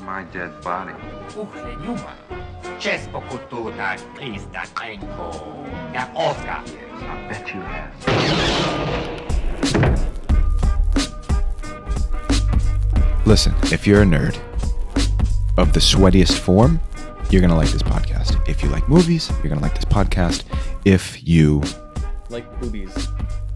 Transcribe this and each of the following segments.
my dead body. Uchle Numa. Česko kultura 300 kręgu. Jak Oscar. I bet you have. Listen, if you're a nerd of the sweatiest form, you're going to like this podcast. If you like movies, you're going to like this podcast. If you like boobies.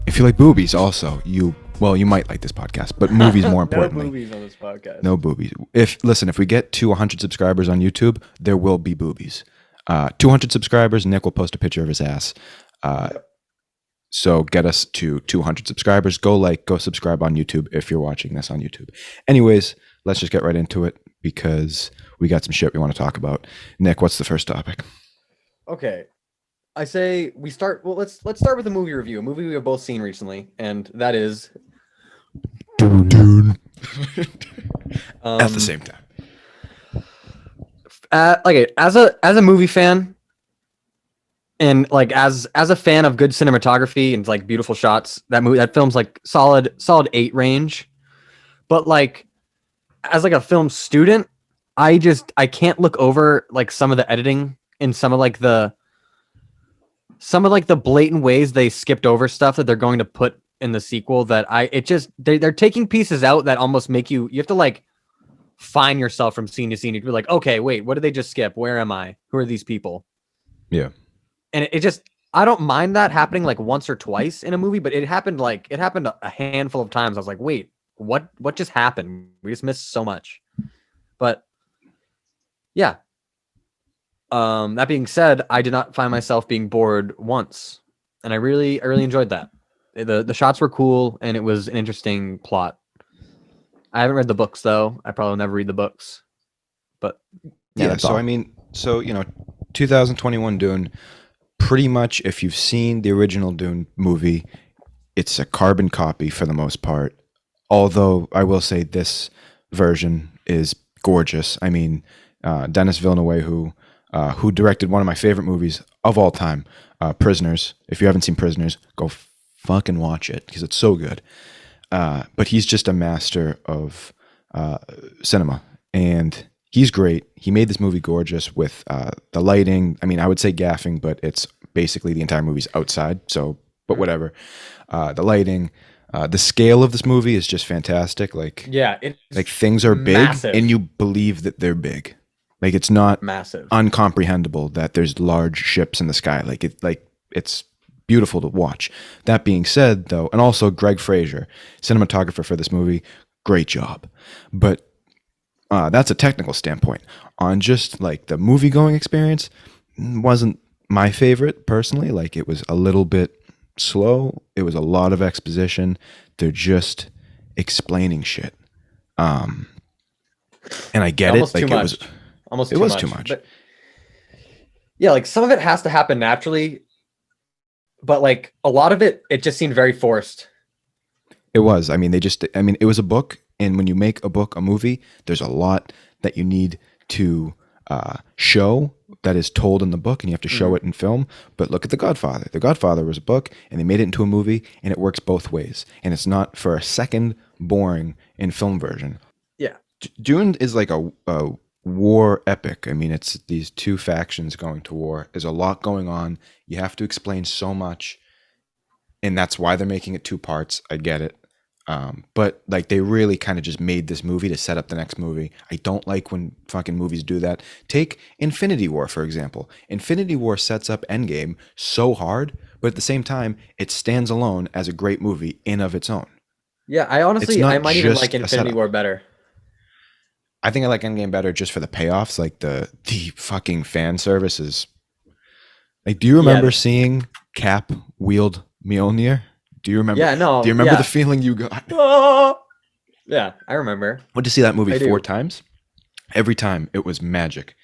If you like boobies also, you might like this podcast, but movies more importantly. No boobies on this podcast. No boobies. If we get to 100 subscribers on YouTube, there will be boobies. 200 subscribers, Nick will post a picture of his ass. So get us to 200 subscribers. Go subscribe on YouTube if you're watching this on YouTube. Anyways, let's just get right into it because we got some shit we want to talk about. Nick, what's the first topic? Okay. I say we start. Well, let's start with a movie review. A movie we have both seen recently, and that is Dune. At the same time. As a movie fan, and like as a fan of good cinematography and like beautiful shots, that film's like solid 8 range. But like as like a film student, I can't look over like some of the editing and some of the blatant ways they skipped over stuff that they're going to put in the sequel they're taking pieces out that almost make you have to like find yourself from scene to scene. You'd be like, okay, wait, what did they just skip? Where am I? Who are these people? Yeah. And I don't mind that happening like once or twice in a movie, but it happened a handful of times. I was like, wait, what just happened? We just missed so much. But yeah. That being said, I did not find myself being bored once, and I really enjoyed that. The shots were cool, and it was an interesting plot. I haven't read the books though. I probably will never read the books, but yeah. So I mean, 2021 Dune. Pretty much, if you've seen the original Dune movie, it's a carbon copy for the most part. Although I will say this version is gorgeous. I mean, Denis Vileneuve, who directed one of my favorite movies of all time, Prisoners. If you haven't seen Prisoners, go fucking watch it because it's so good. But he's just a master of cinema, and he's great. He made this movie gorgeous with the lighting. I mean, I would say gaffing, but it's basically the entire movie's outside. So, but whatever. The lighting, the scale of this movie is just fantastic. Like, yeah, it's things are big, massive. and you believe that they're big. Like, it's not massive, uncomprehendable that there's large ships in the sky. It's beautiful to watch. That being said, though, and also Greg Fraser, cinematographer for this movie, great job. But that's a technical standpoint. On just like the movie going experience, wasn't my favorite personally. Like, it was a little bit slow. It was a lot of exposition. They're just explaining shit. And I get it. Like, it was too much. But yeah, like some of it has to happen naturally, but like a lot of it just seemed very forced. It was. I mean, it was a book. And when you make a book, a movie, there's a lot that you need to show that is told in the book, and you have to show it in film. But look at The Godfather. The Godfather was a book, and they made it into a movie, and it works both ways. And it's not for a second boring in film version. Yeah. Dune is like a war epic. I mean, it's these two factions going to war. There's a lot going on. You have to explain so much, and that's why they're making it 2 parts. I get it. But like they really kind of just made this movie to set up the next movie. I don't like when fucking movies do that. Take Infinity War, for example. Infinity War sets up Endgame so hard, but at the same time, it stands alone as a great movie in of its own. Yeah, I might even like Infinity War better. I think I like Endgame better just for the payoffs. Like the fucking fan service is like, do you remember seeing Cap wield Mjolnir? Do you remember? Yeah, no. Do you remember the feeling you got? Yeah, I remember. Went to see that movie 4 times. Every time it was magic.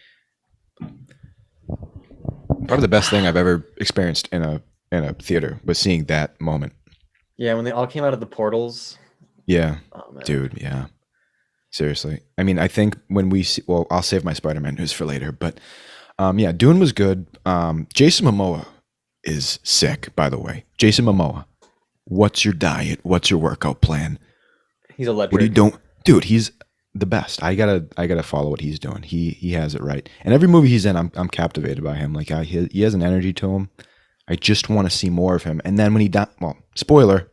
Probably the best thing I've ever experienced in a theater was seeing that moment. Yeah, when they all came out of the portals. Yeah, oh, man. Dude. Yeah, seriously. I mean, I think when we see, well, I'll save my Spiderman news for later. But yeah, Dune was good. Jason Momoa is sick, by the way. Jason Momoa. What's your diet? What's your workout plan? He's electric. What are you doing? Dude, he's the best. I gotta follow what he's doing. He has it right. And every movie he's in, I'm captivated by him. Like he has an energy to him. I just want to see more of him. And then when he dies, well, spoiler,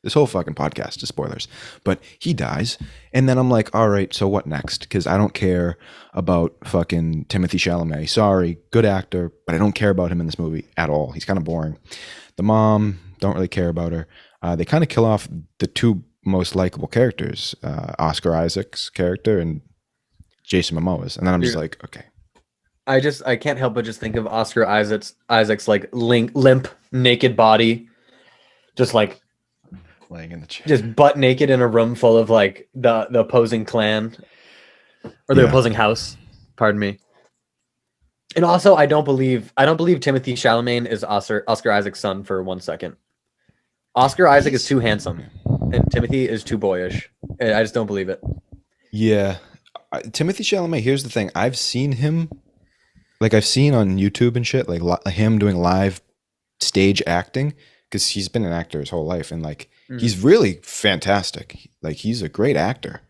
this whole fucking podcast is spoilers, but he dies. And then I'm like, all right, so what next? Because I don't care about fucking Timothée Chalamet. Sorry, good actor, but I don't care about him in this movie at all. He's kind of boring. The mom, don't really care about her. They kind of kill off the two most likable characters, Oscar Isaac's character and Jason Momoa's. And then I'm just like, okay. I can't help but just think of Oscar Isaac's like limp, naked body, just like Laying in the chair. just butt naked in a room full of like the opposing clan or the opposing house. Pardon me. And also, I don't believe Timothée Chalamet is Oscar Isaac's son for 1 second. Oscar Isaac is too handsome, and Timothy is too boyish. I just don't believe it. Yeah, Timothée Chalamet. Here's the thing: I've seen him, like I've seen on YouTube and shit, like him doing live stage acting because he's been an actor his whole life, and like he's really fantastic. Like he's a great actor.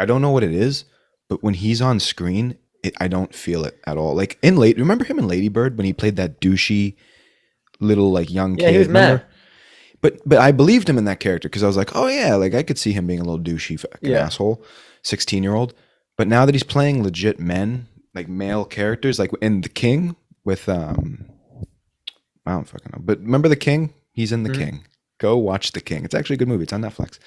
I don't know what it is, but when he's on screen, I don't feel it at all. Like remember him in Lady Bird when he played that douchey little like young kid? Yeah, he was mad. But I believed him in that character because I was like, oh yeah, like I could see him being a little douchey fucking asshole, 16-year-old. But now that he's playing legit men, like male characters, like in The King with I don't fucking know. But remember The King? He's in The King. Go watch The King. It's actually a good movie. It's on Netflix.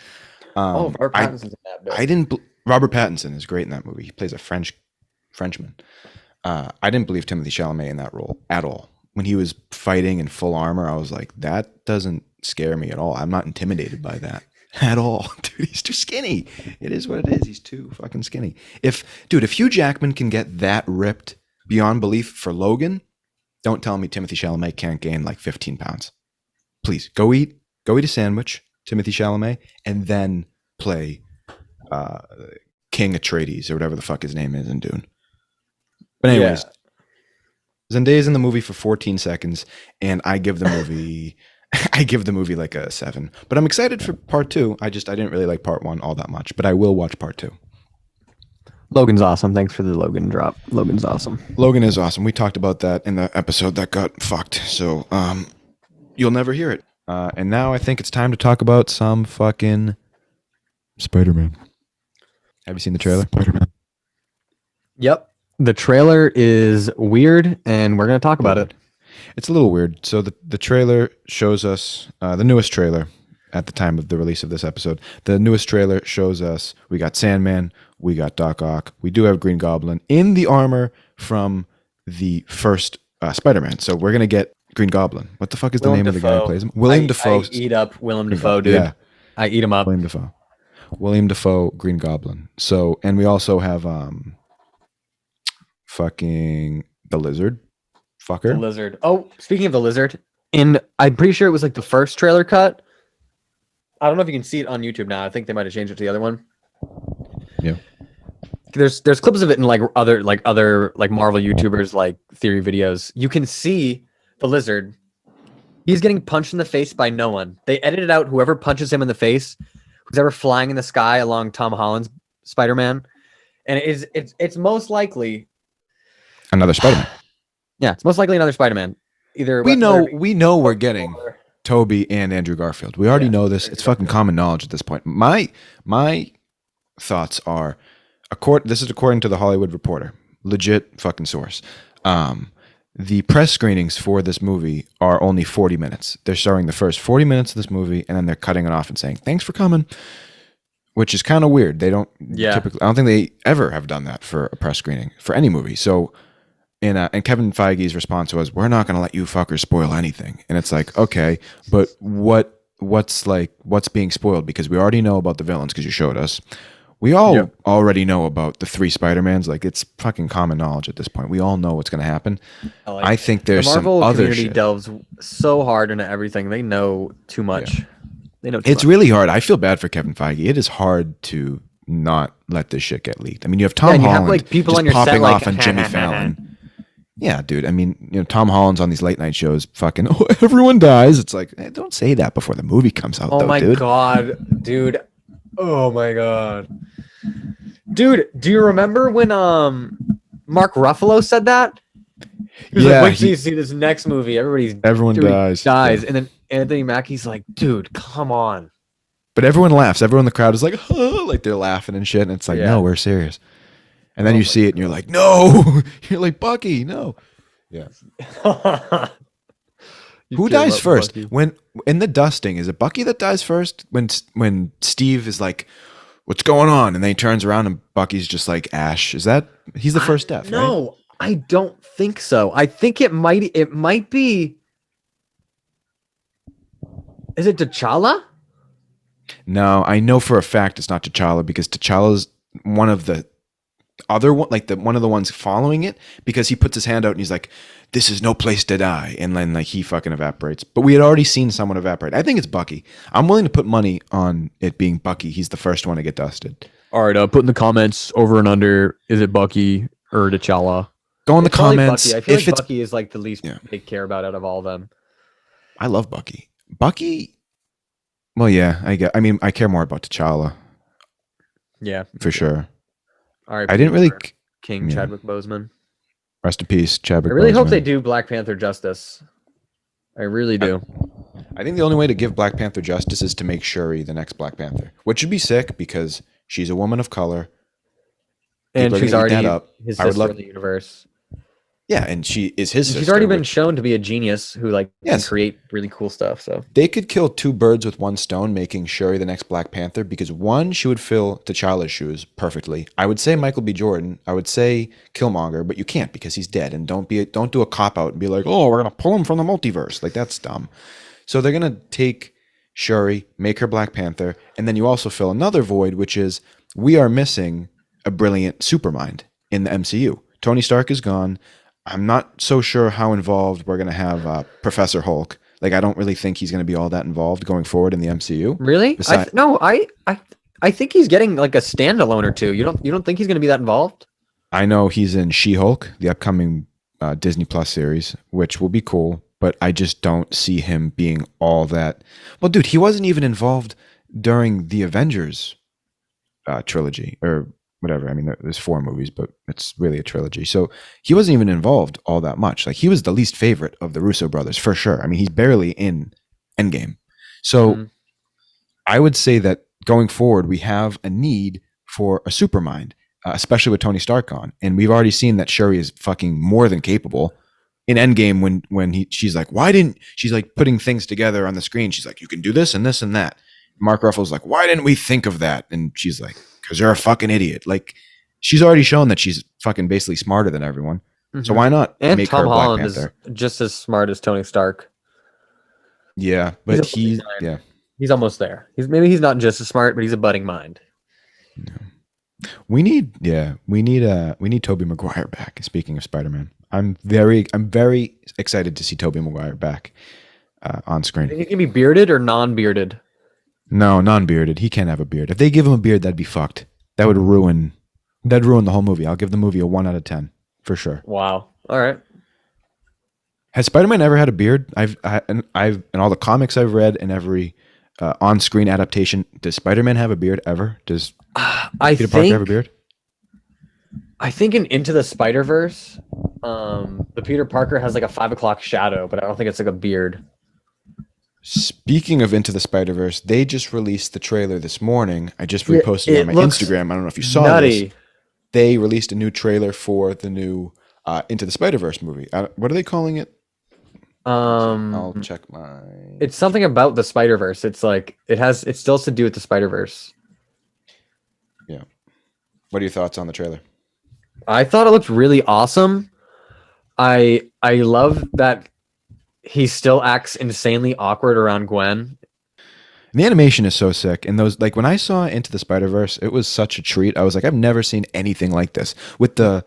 Robert Pattinson's in that bit. Robert Pattinson is great in that movie. He plays a Frenchman. I didn't believe Timothée Chalamet in that role at all. When he was fighting in full armor, I was like, that doesn't scare me at all. I'm not intimidated by that at all. Dude, he's too skinny. It is what it is. He's too fucking skinny. If Hugh Jackman can get that ripped beyond belief for Logan, don't tell me Timothée Chalamet can't gain like 15 pounds. Please go eat a sandwich, Timothée Chalamet, and then play King Atreides or whatever the fuck his name is in Dune. But anyways, Zendaya's in the movie for 14 seconds, and I give the movie like a 7. But I'm excited for part 2. I didn't really like part 1 all that much, but I will watch part 2. Logan's awesome. Thanks for the Logan drop. Logan's awesome. Logan is awesome. We talked about that in the episode that got fucked. So you'll never hear it. And now I think it's time to talk about some fucking Spider-Man. Have you seen the trailer? Spider-Man. Yep. The trailer is weird, and we're going to talk about it. It's a little weird. So the trailer shows us the newest trailer at the time of the release of this episode. The newest trailer shows us we got Sandman, we got Doc Ock, we do have Green Goblin in the armor from the first Spider-Man. So we're going to get Green Goblin. What the fuck is the name of the guy who plays him? William Dafoe. I eat up Willem Dafoe, dude. Yeah. I eat him up. William Dafoe, Green Goblin. So, and we also have fucking the Lizard. Fucker. The Lizard. Oh, speaking of the Lizard, I'm pretty sure it was like the first trailer cut. I don't know if you can see it on YouTube now. I think they might have changed it to the other one. Yeah. There's clips of it in like other Marvel YouTubers like theory videos. You can see the Lizard. He's getting punched in the face by no one. They edited out whoever punches him in the face, who's ever flying in the sky along Tom Holland's Spider-Man, and it's most likely another Spider-Man. Yeah, it's most likely another Spider-Man. Either we know we're getting Toby and Andrew Garfield. We already know this. It's fucking common knowledge at this point. My thoughts are, this is according to the Hollywood Reporter, legit fucking source. The press screenings for this movie are only 40 minutes. They're showing the first 40 minutes of this movie, and then they're cutting it off and saying, thanks for coming, which is kind of weird. They don't typically, I don't think they ever have done that for a press screening for any movie. So, and Kevin Feige's response was, we're not going to let you fuckers spoil anything. And it's like, okay, but what's being spoiled? Because we already know about the villains because you showed us. We all already know about the 3 Spider-Mans. Like, it's fucking common knowledge at this point. We all know what's going to happen. I think there's some other shit. The Marvel community delves so hard into everything. They know too much. Yeah. They know too much. Really hard. I feel bad for Kevin Feige. It is hard to not let this shit get leaked. I mean, you have Tom Holland, you have, like, people just on your popping set, off on Jimmy Fallon. Yeah, dude. I mean, Tom Holland's on these late night shows fucking, oh, everyone dies. It's like, hey, don't say that before the movie comes out, oh my God, dude. Oh my God. Dude, do you remember when Mark Ruffalo said that? He was Yeah, like, wait till you see this next movie. everyone Everybody dies. dies. Yeah. And then Anthony Mackie's like, dude, come on. But everyone laughs. Everyone in the crowd is like, huh, like they're laughing and shit. And it's like, Yeah. no, we're serious. And then Oh you my see it and you're like, no. You're like, Bucky, no. Yeah. You Who care dies about first? Bucky. When in the dusting, is it Bucky that dies first? When Steve is like, what's going on? And then he turns around and Bucky's just like Ash. Is that he's the first death, right? No, I don't think so. I think it might be. Is it T'Challa? No, I know for a fact it's not T'Challa because T'Challa's one of the other one, like one of the ones following it, because he puts his hand out and he's like, "This is no place to die," and then like he fucking evaporates. But we had already seen someone evaporate. I think it's Bucky. I'm willing to put money on it being Bucky. He's the first one to get dusted. All right, put in the comments over and under. Is it Bucky or T'Challa? Go in the It's probably comments Bucky. I feel if like it's. Bucky is like the least Yeah. they care about out of all of them. I love Bucky. Bucky. Well, yeah, I mean, I care more about T'Challa Yeah, for sure. All right, I didn't really. King yeah. Chadwick Boseman. Rest in peace, Chadwick. I really hope Boseman. they do Black Panther justice. I really do. I think the only way to give Black Panther justice is to make Shuri the next Black Panther, which would be sick because she's a woman of color. And People are she's gonna eat already that up. his I would sister love- in the universe. Yeah, and she is his sister. She's already been which- shown to be a genius who like Yes. can create really cool stuff. So They could kill two birds with one stone, making Shuri the next Black Panther, because one, she would fill T'Challa's shoes perfectly. I would say Michael B. Jordan. I would say Killmonger, but you can't because he's dead. And don't do a cop out and be like, oh, we're gonna pull him from the multiverse. Like that's dumb. So they're gonna take Shuri, make her Black Panther, and then you also fill another void, which is we are missing a brilliant supermind in the MCU. Tony Stark is gone. I'm not so sure how involved we're going to have Professor Hulk. Like, I don't really think he's going to be all that involved going forward in the MCU. really, I think he's getting like a standalone or two. You don't think he's going to be that involved? I know he's in She-Hulk, the upcoming Disney Plus series, which will be cool, but I just don't see him being all that. Well, dude, he wasn't even involved during the Avengers trilogy or whatever. I mean, there's 4 movies, but it's really a trilogy. So he wasn't even involved all that much. Like, he was the least favorite of the Russo brothers for sure. I mean, he's barely in Endgame. So I would say that going forward, we have a need for a supermind, especially with Tony Stark on. And we've already seen that Shuri is fucking more than capable. In Endgame, when she's like, why didn't she's like putting things together on the screen? She's like, you can do this and this and that. Mark Ruffalo's like, why didn't we think of that? And she's like, because you're a fucking idiot. Like, she's already shown that she's fucking basically smarter than everyone. So why not And make Tom her a Black Holland is Panther? just as smart as Tony Stark. Yeah, but He's yeah. He's almost there. He's not just as smart, but he's a budding mind. We need Tobey Maguire back. Speaking of Spider-Man, I'm very excited to see Tobey Maguire back on screen. Think he can be bearded or non-bearded? No, non-bearded. He can't have a beard. If they give him a beard, that'd be fucked. That'd ruin the whole movie. I'll give the movie a 1 out of 10 for sure. Wow. All right. Has Spider-Man ever had a beard? I've in all the comics I've read and every on-screen adaptation. Does Spider-Man have a beard ever? Does Peter Parker have a beard? I think in Into the Spider-Verse, the Peter Parker has like a 5 o'clock shadow, but I don't think it's like a beard. Speaking of Into the Spider-Verse, they just released the trailer this morning. I just reposted it on my Instagram. I don't know if you saw this. They released a new trailer for the new Into the Spider-Verse movie. What are they calling it? I'll check my. It's something about the Spider-Verse. It's like it still has to do with the Spider-Verse. Yeah. What are your thoughts on the trailer? I thought it looked really awesome. I love that he still acts insanely awkward around Gwen. And the animation is so sick. And those, like, when I saw Into the Spider-Verse, it was such a treat. I was like, I've never seen anything like this with the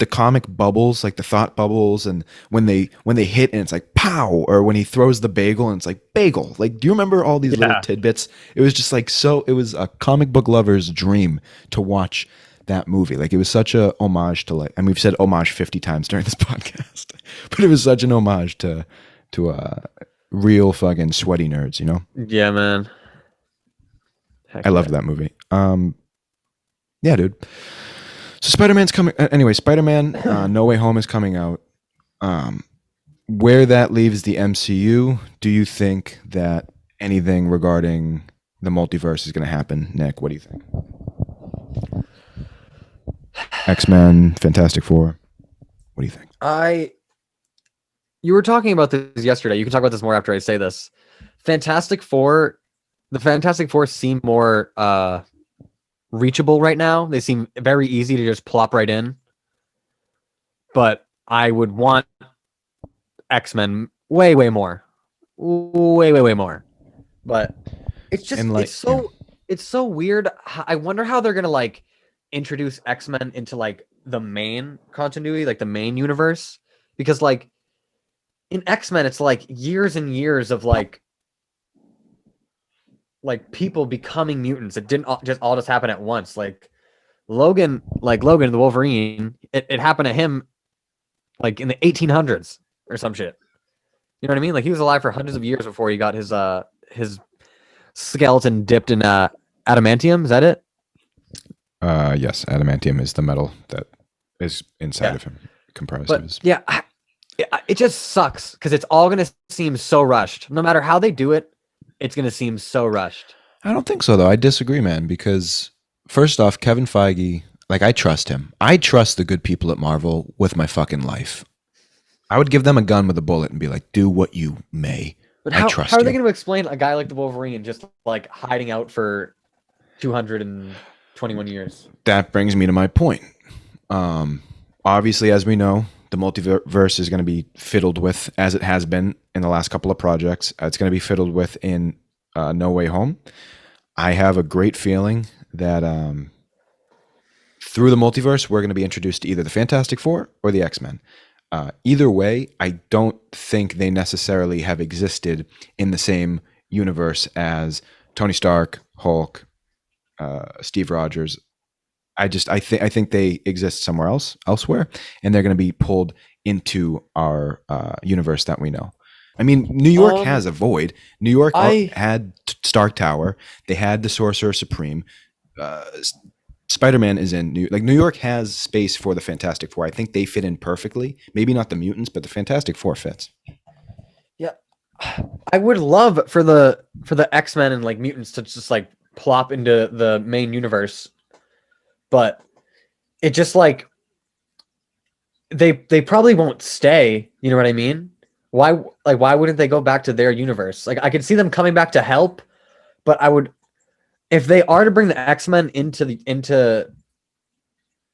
comic bubbles, like the thought bubbles, and when they hit and it's like pow, or when he throws the bagel and it's like bagel. Like, do you remember all these little tidbits? It was just like it was a comic book lover's dream to watch that movie. Like, it was such a homage to, like, and we've said homage 50 times during this podcast, but it was such an homage to real fucking sweaty nerds, you know? Yeah, man. Heck I loved that movie. Yeah, dude. So Spider-Man's coming. Anyway, Spider-Man No Way Home is coming out. Where that leaves the MCU, do you think that anything regarding the multiverse is going to happen? Nick, what do you think? X-Men, Fantastic Four. What do you think? You were talking about this yesterday. You can talk about this more after I say this. The Fantastic Four seem more reachable right now. They seem very easy to just plop right in. But I would want X-Men way more. Way more. But it's just it's so weird. I wonder how they're gonna like introduce X-Men into like the main continuity, like the main universe. Because like in X-Men, it's like years and years of like people becoming mutants. It didn't just happen at once. Like Logan the Wolverine, it happened to him like in the 1800s or some shit. You know what I mean? Like he was alive for hundreds of years before he got his skeleton dipped in adamantium. Is that it? Yes, adamantium is the metal that is inside of him, comprised of his. Yeah, it just sucks because it's all gonna seem so rushed. No matter how they do it, it's gonna seem so rushed. I don't think so, though. I disagree, man, because first off, Kevin Feige, like, I trust him. I trust the good people at Marvel with my fucking life. I would give them a gun with a bullet and be like, do what you may. But I trust how are you. they going to explain a guy like the Wolverine just like hiding out for 221 years? That brings me to my point. Obviously, as we know, the multiverse is going to be fiddled with, as it has been in the last couple of projects. It's going to be fiddled with in No Way Home. I have a great feeling that through the multiverse, we're going to be introduced to either the Fantastic Four or the X-Men. Either way, I don't think they necessarily have existed in the same universe as Tony Stark, Hulk, Steve Rogers. I think they exist somewhere elsewhere, and they're going to be pulled into our universe that we know. I mean, New York has a void. New York had Stark Tower. They had the Sorcerer Supreme. Spider-Man is in New York has space for the Fantastic Four. I think they fit in perfectly. Maybe not the mutants, but the Fantastic Four fits. Yeah, I would love for the X-Men and like mutants to just like plop into the main universe, but it just like they probably won't stay. You know what I mean? Why wouldn't they go back to their universe? Like I could see them coming back to help, but I would. If they are to bring the X-Men into the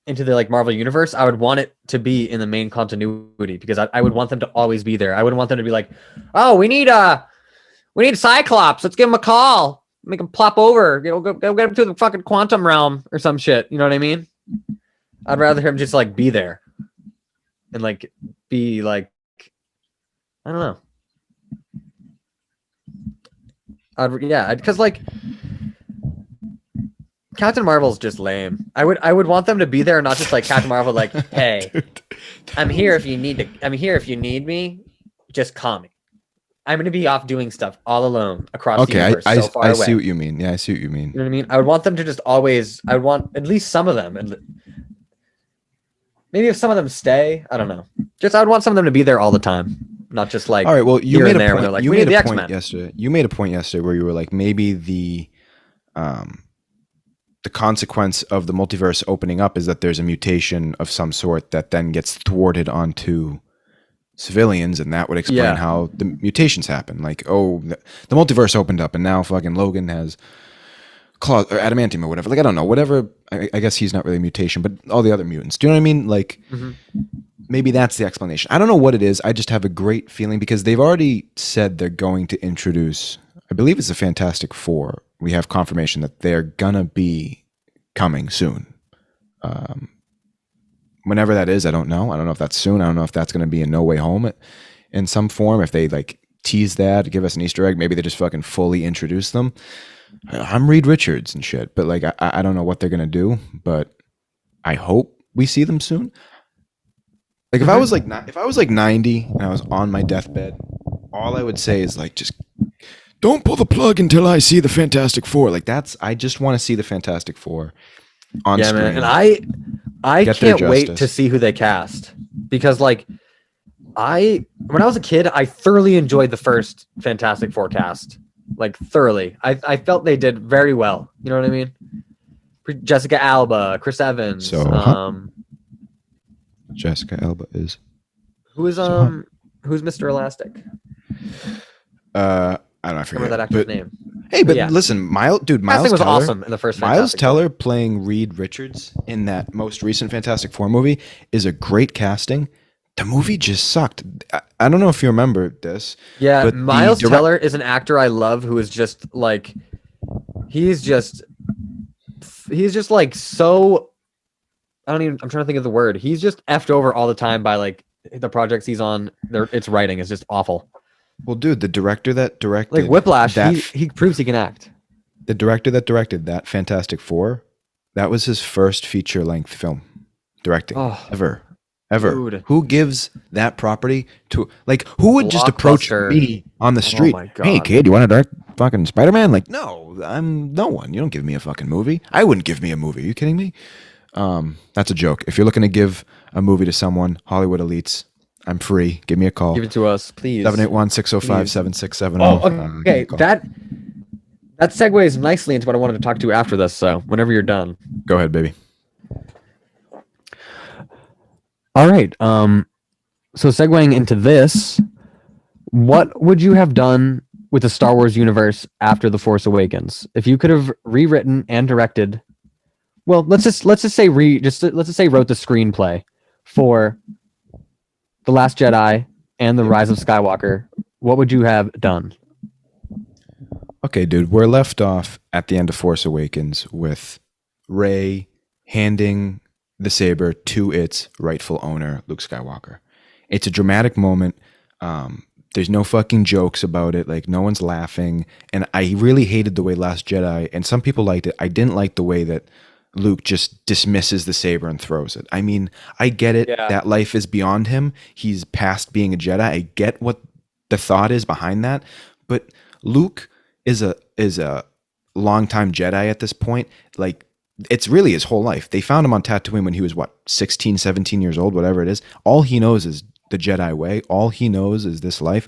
like Marvel universe, I would want it to be in the main continuity because I would want them to always be there. I wouldn't want them to be like, oh, we need Cyclops. Let's give him a call. Make him plop over. Go get him to the fucking quantum realm or some shit. You know what I mean? I'd rather him just like be there and like be like, I don't know. Because like. Captain Marvel's just lame. I would want them to be there, not just like Captain Marvel, like, hey, dude, I'm here if you need me. Just call me. I'm gonna be off doing stuff all alone across the universe. So far away. I see what you mean. Yeah, I see what you mean. You know what I mean? I would want them to just always. I would want at least some of them, and maybe if some of them stay, I don't know. Just I would want some of them to be there all the time, not just like. All right. Well, you made a point. Like, you made a point yesterday. You made a point yesterday where you were like, maybe the consequence of the multiverse opening up is that there's a mutation of some sort that then gets thwarted onto civilians, and that would explain how the mutations happen. Like, oh, the multiverse opened up, and now fucking Logan has claws or adamantium or whatever. Like, I don't know, whatever. I guess he's not really a mutation, but all the other mutants. Do you know what I mean? Like, maybe that's the explanation. I don't know what it is. I just have a great feeling because they've already said they're going to introduce, I believe it's the Fantastic Four. We have confirmation that they're gonna be coming soon. Whenever that is, I don't know. I don't know if that's soon. I don't know if that's gonna be in No Way Home in some form. If they like tease that, give us an Easter egg, maybe they just fucking fully introduce them. I'm Reed Richards and shit, but like I don't know what they're gonna do, but I hope we see them soon. Like if I was like 90 and I was on my deathbed, all I would say is like just. Don't pull the plug until I see the Fantastic Four. Like I just want to see the Fantastic Four on Yeah, screen. man. And I Get their can't wait to justice. see who they cast because like when I was a kid, I thoroughly enjoyed the first Fantastic Four cast. Like thoroughly. I felt they did very well. You know what I mean? Jessica Alba, Chris Evans, So hot. Jessica Alba is who is so hot. who's Mr. Elastic? I don't know, I I forget. remember that actor's But name. hey, but Yeah. listen, Miles Casting was Teller, awesome in the first Miles Fantastic Teller Four. playing Reed Richards in that most recent Fantastic Four movie is a great casting. The movie just sucked. I don't know if you remember this, Yeah, but Miles Teller is an actor I love who is just like he's just like so I'm trying to think of the word. He's just effed over all the time by like the projects he's on. Its writing is just awful. well, dude, the director that directed Like Whiplash, that he proves he can act. the director that directed that Fantastic Four, that was his first feature length film directing Oh, ever. dude. Who gives that property to like who would just approach Blockbuster. me on the street? my Hey God. kid, you want to direct fucking Spider-Man? Like, no, I'm no one. You don't give me a fucking movie. I wouldn't give me a movie. Are you kidding me? That's a joke. If you're looking to give a movie to someone, Hollywood elites, I'm free. Give me a call. Give it to us, please. 781-605-7670. Oh, Give me okay. a call. That segues nicely into what I wanted to talk to after this. So whenever you're done. Go ahead, baby. All right. So segueing into this, what would you have done with the Star Wars universe after The Force Awakens? If you could have rewritten and directed, well, let's just say let's just say wrote the screenplay for The Last Jedi and The Rise of Skywalker, what would you have done? Okay, dude, we're left off at the end of Force Awakens with Rey handing the saber to its rightful owner, Luke Skywalker. It's a dramatic moment. There's no fucking jokes about it. Like, no one's laughing. And I really hated the way Last Jedi, and some people liked it. I didn't like the way that Luke just dismisses the saber and throws it. I mean, I get it. Yeah. That life is beyond him. He's past being a Jedi. I get what the thought is behind that. But Luke is a longtime Jedi at this point. Like, it's really his whole life. They found him on Tatooine when he was, 16, 17 years old, whatever it is. All he knows is the Jedi way. All he knows is this life.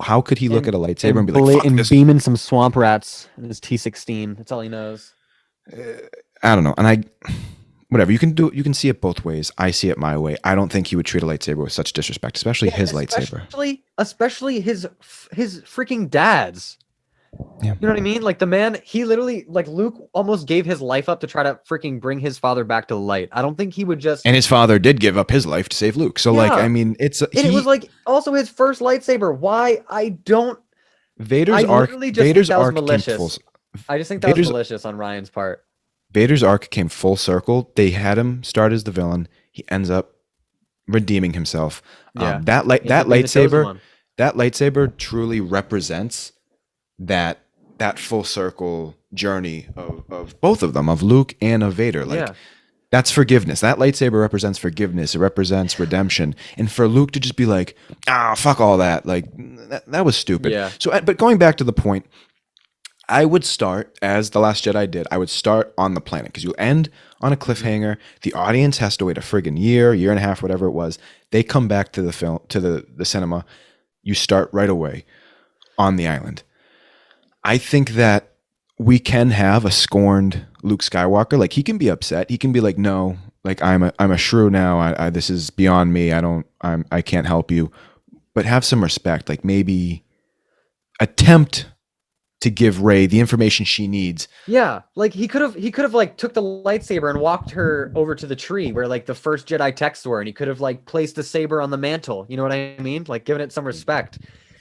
How could he look at a lightsaber and be like, fuck and this? beaming some swamp rats in his T16. That's all he knows. I don't know. And whatever, you can see it both ways. I see it my way. I don't think he would treat a lightsaber with such disrespect, especially his lightsaber. Especially his freaking dad's. Yeah. You know what I mean? Like the man, he literally, like Luke almost gave his life up to try to freaking bring his father back to the light. I don't think he would just. And his father did give up his life to save Luke. So, like, Yeah. I mean, And it was like also his first lightsaber. Why? I don't. Vader's I arc. literally just think Vader's that was arc came malicious. full. I just think that Vader's- was malicious on Ryan's part. Vader's arc came full circle. They had him start as the villain. He ends up redeeming himself. Yeah. That He ended up being the chosen one. lightsaber truly represents that full circle journey of both of them, of Luke and of Vader. Like, Yeah. that's forgiveness. That lightsaber represents forgiveness. It represents redemption. And for Luke to just be like, fuck all that. Like, that was stupid. Yeah. So, but going back to the point, I would start, as The Last Jedi did, I would start on the planet, because you end on a cliffhanger. The audience has to wait a friggin' year and a half, whatever it was. They come back to the film, to the cinema. You start right away on the island. I think that we can have a scorned Luke Skywalker. Like, he can be upset. He can be like, no, like, I'm a shrew now. I this is beyond me. I can't help you. But have some respect. Like, maybe attempt to give Rey the information she needs. Yeah, like he could have like took the lightsaber and walked her over to the tree where like the first Jedi texts were, and he could have like placed the saber on the mantle. You know what I mean? Like given it some respect,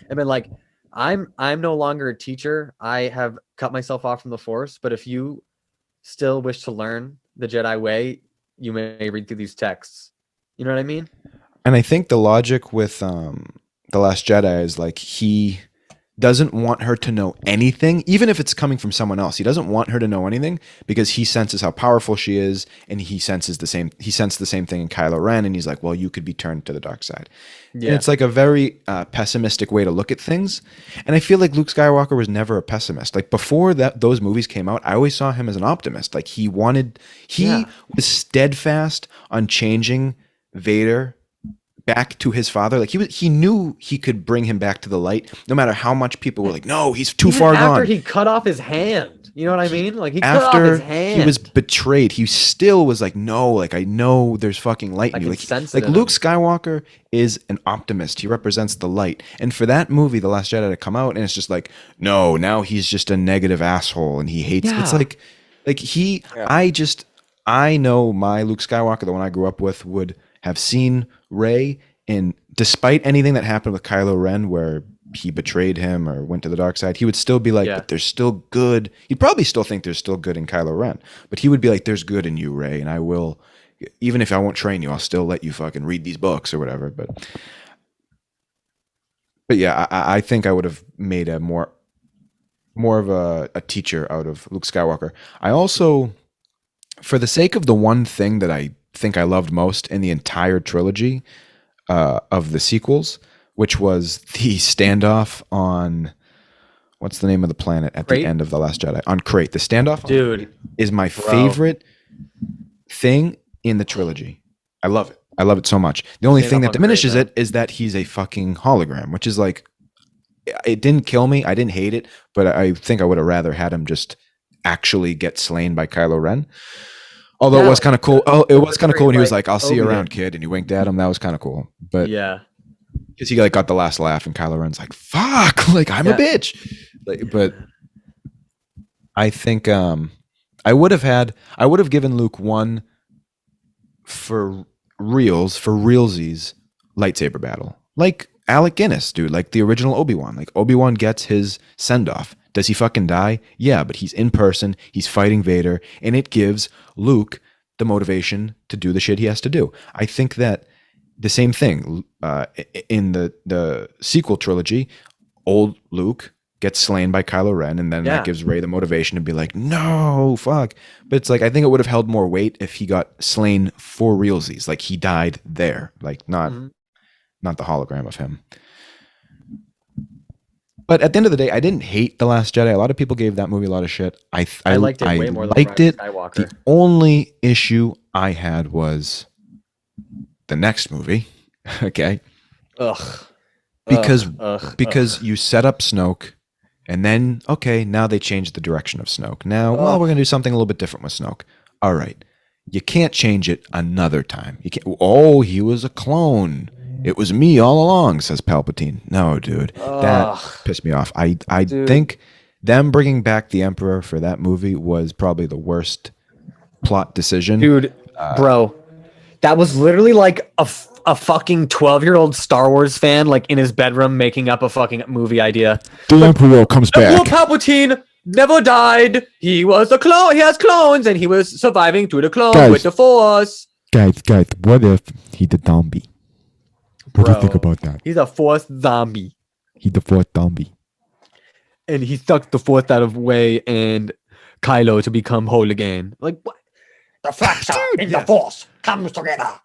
and been like, I'm no longer a teacher. I have cut myself off from the Force. But if you still wish to learn the Jedi way, you may read through these texts. You know what I mean? And I think the logic with The Last Jedi is like he doesn't want her to know anything, even if it's coming from someone else. He doesn't want her to know anything because he senses how powerful she is, and he sensed the same thing in Kylo Ren, and he's like, well, you could be turned to the dark side. Yeah. And it's like a very pessimistic way to look at things. And I feel like Luke Skywalker was never a pessimist. Like before those movies came out, I always saw him as an optimist. Like he was steadfast on changing Vader back to his father. Like he knew he could bring him back to the light, no matter how much people were like, no, he's too far gone. After he cut off his hand, you know what I mean? Like he cut off his hand. He was betrayed. He still was like, no, like I know there's fucking light in you. Like Luke Skywalker is an optimist. He represents the light. And for that movie, The Last Jedi, to come out and it's just like, no, now he's just a negative asshole and he hates. Yeah. It's like he. Yeah. I know my Luke Skywalker, the one I grew up with, would have seen Rey, and despite anything that happened with Kylo Ren where he betrayed him or went to the dark side, he would still be like, but there's still good. He'd probably still think there's still good in Kylo Ren, but he would be like, there's good in you, Rey, and I will, even if I won't train you, I'll still let you fucking read these books or whatever. But yeah, I think I would have made a more of a teacher out of Luke Skywalker. I also, for the sake of the one thing that I think I loved most in the entire trilogy of the sequels, which was the standoff on what's the name of the planet at the end of The Last Jedi? On Crate. The standoff, dude, is my favorite thing in the trilogy. I love it. I love it so much. The only thing that diminishes it is that he's a fucking hologram, which is like, it didn't kill me. I didn't hate it, but I think I would have rather had him just actually get slain by Kylo Ren. Although it was kind of cool. Oh, it was kind of cool when he was like, "I'll see you around, kid," and he winked at him. That was kind of cool. But yeah, because he like got the last laugh, and Kylo Ren's like, "Fuck!" Like I'm a bitch. But I think I would have given Luke one for realsies lightsaber battle, like Alec Guinness, dude, like the original Obi-Wan. Like Obi-Wan gets his send off. Does he fucking die? Yeah, but he's in person. He's fighting Vader, and it gives Luke the motivation to do the shit he has to do. I think that the same thing in the sequel trilogy, old Luke gets slain by Kylo Ren, and then that gives Rey the motivation to be like, no, fuck. But it's like, I think it would have held more weight if he got slain for realsies. Like he died there, like not the hologram of him. But at the end of the day, I didn't hate The Last Jedi. A lot of people gave that movie a lot of shit. I liked it way more than Skywalker. The only issue I had was the next movie. Okay. Because you set up Snoke, and then now they changed the direction of Snoke. Now, we're gonna do something a little bit different with Snoke. All right. You can't change it another time. You can't. Oh, he was a clone. It was me all along, says Palpatine. No, dude, that pissed me off. I think them bringing back the Emperor for that movie was probably the worst plot decision. Dude, bro, that was literally like a fucking 12-year-old Star Wars fan, like in his bedroom making up a fucking movie idea. The Emperor comes back. Emperor Palpatine never died. He was a clone. He has clones, and he was surviving through the clone with the Force. Guys, what if he the zombie? What do you think about that? He's a Force zombie. He's the Force zombie. And he sucked the Force out of Rey and Kylo to become whole again. Like, what? The fracture in the Force comes together.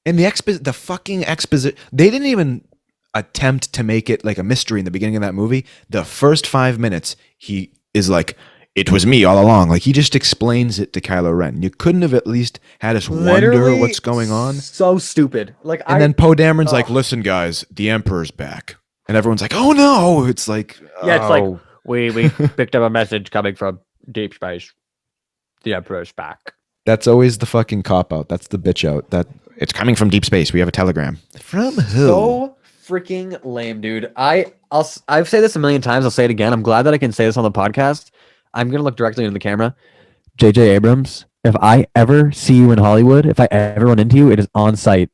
And the fucking exposition, they didn't even attempt to make it like a mystery in the beginning of that movie. The first 5 minutes, he is like, it was me all along. Like, he just explains it to Kylo Ren. You couldn't have at least had us wonder what's going on. So stupid. And then Poe Dameron's like, listen, guys, the Emperor's back. And everyone's like, oh, no. It's like, yeah, it's like, we picked up a message coming from deep space. The Emperor's back. That's always the fucking cop-out. That's the bitch out. That it's coming from deep space. We have a telegram. From who? So freaking lame, dude. I've said this a million times. I'll say it again. I'm glad that I can say this on the podcast. I'm going to look directly into the camera. J.J. Abrams, if I ever see you in Hollywood, if I ever run into you, it is on site.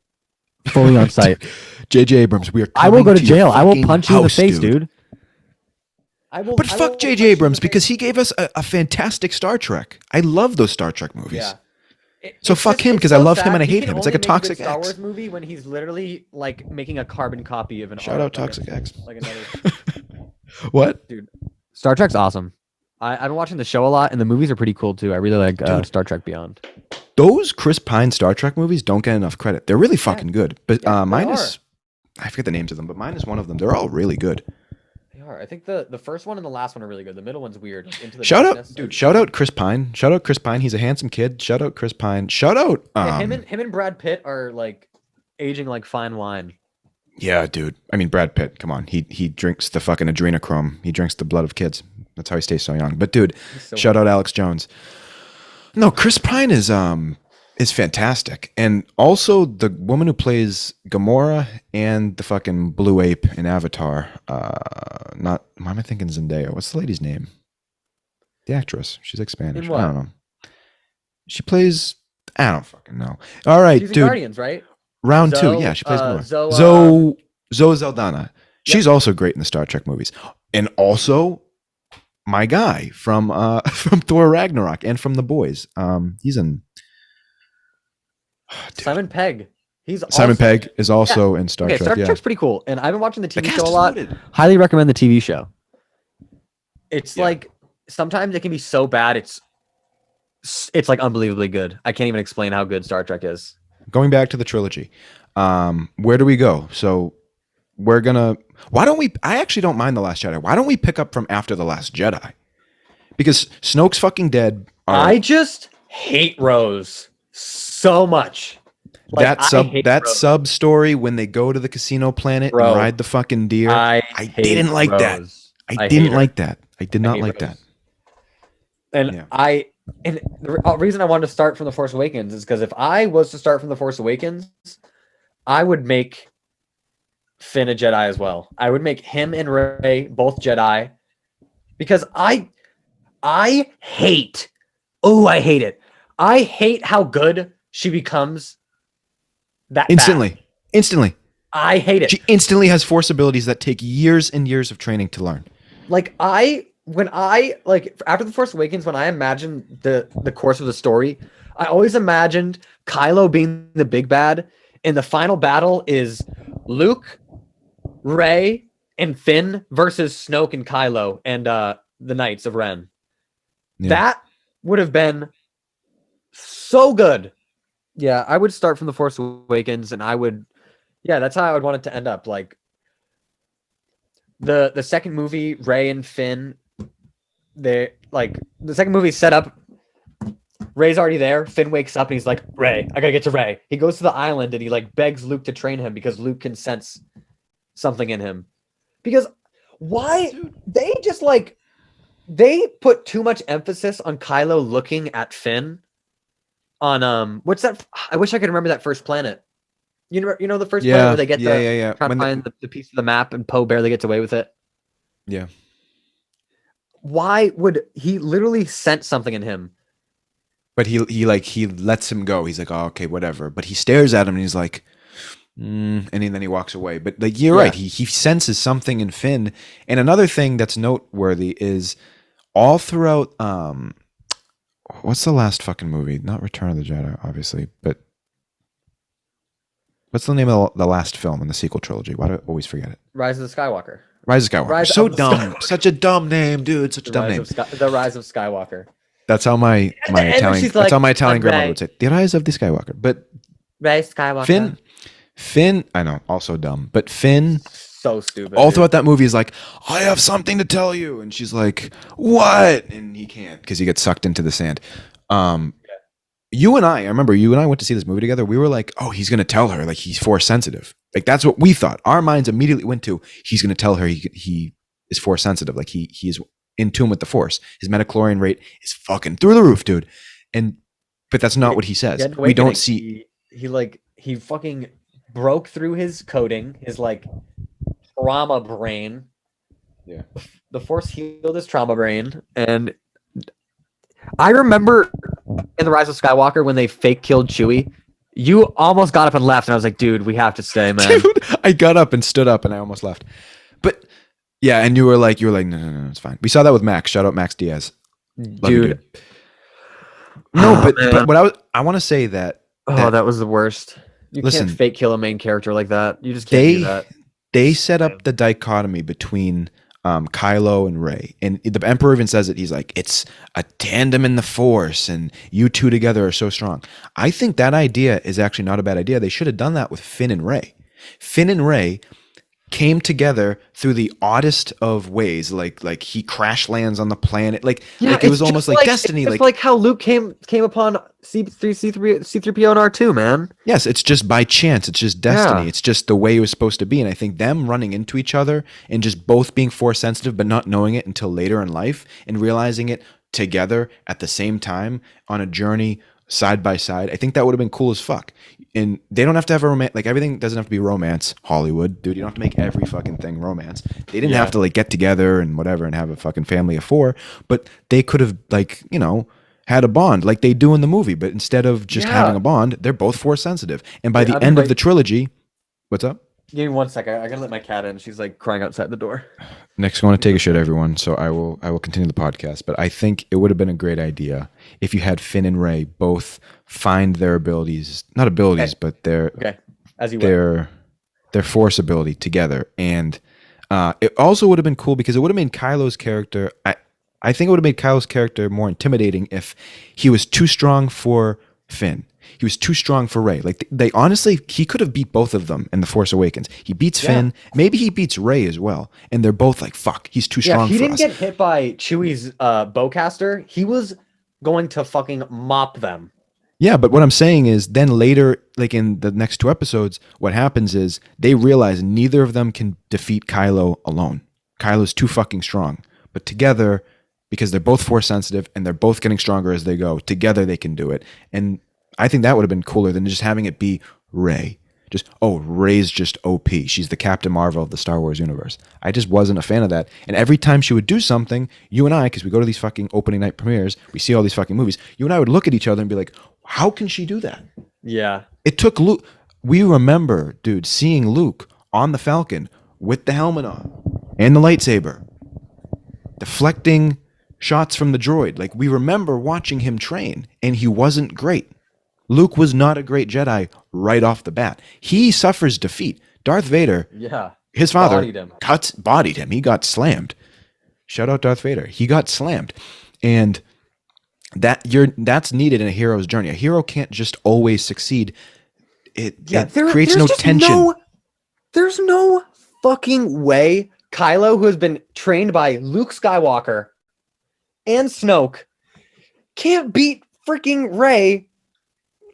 Fully on site. J.J. Abrams, we are coming I will go to jail. I will punch you in the face, dude. But fuck J.J. Abrams, because he gave us a fantastic Star Trek. I love those Star Trek movies. Yeah. So fuck him, because I love him and I hate him. It's like a Toxic X. Star Wars movie when he's literally like making a carbon copy of an Shout out Toxic X. Like another What? Dude, Star Trek's awesome. I've been watching the show a lot, and the movies are pretty cool too. I really like Star Trek Beyond. Those Chris Pine Star Trek movies don't get enough credit. They're really fucking good. But mine is, I forget the names of them, but mine is one of them. They're all really good. They are. I think the first one and the last one are really good. The middle one's weird. Like, Into the Shout Darkness. out, dude! Shout out Chris Pine. Shout out Chris Pine. He's a handsome kid. Shout out Chris Pine. Shout out. Yeah, him and Brad Pitt are like aging like fine wine. Yeah, dude. I mean, Brad Pitt. Come on, he drinks the fucking adrenochrome. He drinks the blood of kids. That's how he stays so young. But dude, shout out Alex Jones. No, Chris Pine is fantastic, and also the woman who plays Gamora and the fucking blue ape in Avatar. Not. Why am I thinking Zendaya? What's the lady's name? The actress. She's like Spanish. I don't know. She plays. I don't fucking know. All right, She's in dude. Guardians, right? Round two. Yeah, she plays Gamora. Zoe Saldana. She's also great in the Star Trek movies, and also my guy from from Thor Ragnarok and from The Boys. He's in. Simon Pegg. Simon Pegg is also in Star Trek. Star yeah. Trek's pretty cool, and I've been watching the TV cast show a is lot. loaded. Highly recommend the TV show. It's like sometimes it can be so bad it's like unbelievably good. I can't even explain how good Star Trek is. Going back to the trilogy, where do we go? So we're gonna. Why don't we? I actually don't mind The Last Jedi. Why don't we pick up from after The Last Jedi? Because Snoke's fucking dead. I just hate Rose so much. Like, that sub story when they go to the casino planet and ride the fucking deer. I didn't like that. I didn't like that. I did not like that. And and the reason I wanted to start from The Force Awakens is because if I was to start from The Force Awakens, I would make Finn a Jedi as well. I would make him and Rey both Jedi because I hate it. I hate how good she becomes that Instantly. I hate it. She instantly has Force abilities that take years and years of training to learn. Like after The Force Awakens, when I imagined the course of the story, I always imagined Kylo being the big bad, and the final battle is Luke, Rey, and Finn versus Snoke and Kylo and the Knights of Ren. Yeah. That would have been so good. Yeah, I would start from The Force Awakens, and that's how I would want it to end up. Like the second movie, Rey and Finn, the second movie set up. Rey's already there. Finn wakes up and he's like, Rey, I gotta get to Rey. He goes to the island and he like begs Luke to train him because Luke can sense something in him. Because why they put too much emphasis on Kylo looking at Finn on what's that? I wish I could remember that first planet. You know the first planet where they get trying to find the piece of the map and Poe barely gets away with it. Yeah. Why would he literally sense something in him? But he lets him go. He's like, oh, okay, whatever. But he stares at him and he's like, and then he walks away. But like you're right, he senses something in Finn. And another thing that's noteworthy is all throughout what's the last fucking movie? Not Return of the Jedi, obviously, but what's the name of the last film in the sequel trilogy? Why do I always forget it? Rise of the Skywalker. Rise of Skywalker. So dumb. Such a dumb name, dude. Such a dumb name. The Rise of Skywalker. That's how my Italian that's how my Italian grandmother would say. The Rise of the Skywalker. But Rise Skywalker. Finn, I know, also dumb. But Finn, so stupid. All throughout that movie is like, I have something to tell you, and she's like, what? And he can't because he gets sucked into the sand. You and I remember you and I went to see this movie together. We were like, oh, he's gonna tell her like he's Force sensitive. Like that's what we thought. Our minds immediately went to he's gonna tell her he is Force sensitive. Like he is in tune with the Force. His metachlorian rate is fucking through the roof, dude. But that's not what he says. We don't see. He fucking broke through his coding, his like trauma brain. Yeah. The Force healed his trauma brain, and I remember in The Rise of Skywalker when they fake killed Chewie. You almost got up and left, and I was like, dude, we have to stay, man. Dude, I got up and stood up, and I almost left. But yeah, and you were like, no, it's fine. We saw that with Max. Shout out Max Diaz. Dude. No, but what I want to say that. That was the worst. You can't fake kill a main character like that. You just can't do that. They set up the dichotomy between Kylo and Rey. And the Emperor even says it. He's like, it's a tandem in the Force, and you two together are so strong. I think that idea is actually not a bad idea. They should have done that with Finn and Rey. Finn and Rey came together through the oddest of ways, like he crash lands on the planet, like it was almost like destiny, like how Luke came upon C3PO and R2, man. Yes, it's just by chance, it's just destiny, it's just the way it was supposed to be. And I think them running into each other and just both being Force sensitive but not knowing it until later in life and realizing it together at the same time on a journey side by side, I think that would have been cool as fuck. And they don't have to have a romance, like everything doesn't have to be romance. Hollywood, dude, you don't have to make every fucking thing romance. They didn't have to like get together and whatever and have a fucking family of 4, but they could have like, you know, had a bond like they do in the movie. But instead of just having a bond, they're both Force sensitive. And by the end of the trilogy, what's up? Give me 1 second. I gotta let my cat in. She's like crying outside the door. Next, I want to take a shit, everyone. So I will continue the podcast. But I think it would have been a great idea if you had Finn and Rey both find their abilities, not abilities, but their Force ability together. And it also would have been cool because it would have made Kylo's character. I think it would have made Kylo's character more intimidating if he was too strong for Finn. He was too strong for Rey. Like they honestly, he could have beat both of them in The Force Awakens. He beats Finn. Maybe he beats Rey as well. And they're both like, fuck, he's too strong for us. He didn't get hit by Chewie's bowcaster. He was going to fucking mop them. Yeah, but what I'm saying is then later, like in the next 2 episodes, what happens is they realize neither of them can defeat Kylo alone. Kylo's too fucking strong. But together, because they're both Force sensitive and they're both getting stronger as they go, together they can do it. And I think that would have been cooler than just having it be Rey. Just, Rey's just OP. She's the Captain Marvel of the Star Wars universe. I just wasn't a fan of that. And every time she would do something, you and I, because we go to these fucking opening night premieres, we see all these fucking movies, you and I would look at each other and be like, how can she do that? Yeah. It took Luke. We remember, dude, seeing Luke on the Falcon with the helmet on and the lightsaber, deflecting shots from the droid. Like, we remember watching him train, and he wasn't great. Luke was not a great Jedi right off the bat. He suffers defeat. Darth Vader, his father, bodied him. He got slammed. Shout out Darth Vader. He got slammed. And that's needed in a hero's journey. A hero can't just always succeed. It creates no tension. There's no fucking way Kylo, who has been trained by Luke Skywalker and Snoke, can't beat freaking Rey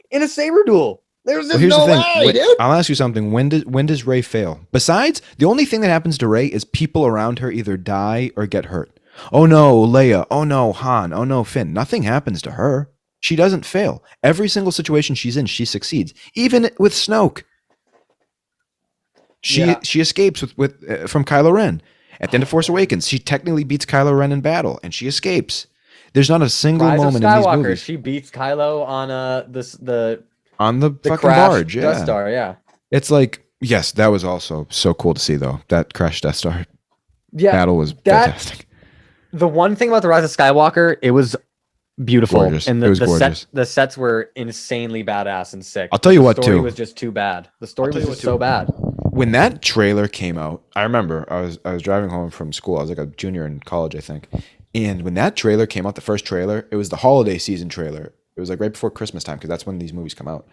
in a saber duel. There's just no way, dude. I'll ask you something. When does Rey fail? Besides, the only thing that happens to Rey is people around her either die or get hurt. Oh no, Leia. Oh no, Han. Oh no, Finn. Nothing happens to her. She doesn't fail. Every single situation she's in, she succeeds. Even with Snoke. She escapes from Kylo Ren. At the end of Force Awakens, she technically beats Kylo Ren in battle, and she escapes. There's not a single moment in these movies. She beats Kylo on the fucking barge, Death Star, It's like, yes, that was also so cool to see, though. That crashed Death Star battle was fantastic. The one thing about the Rise of Skywalker, it was beautiful, gorgeous. And it was gorgeous. The sets were insanely badass and sick. I'll tell you what, the story was just too bad. The story was just so bad. When that trailer came out, I remember I was driving home from school. I was like a junior in college, I think. And when that trailer came out, the first trailer, it was the holiday season trailer. It was like right before Christmas time, because that's when these movies come out.